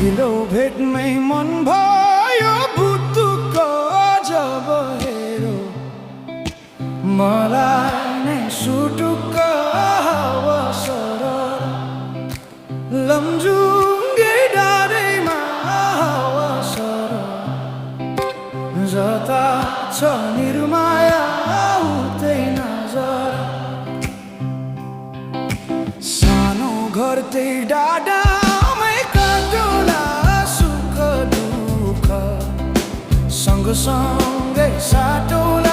पहिलो भेटमै मन भयो भुतुक्क जब हेरो मलाई नै सुटुक्क हावा सरर लमजुङ्गे डाँडैमा हावा सरर जता छ निर्माया उतै नजर सानो घर त्यही डाँडामै काटुला सुख दुःख सँगसँगै साटौला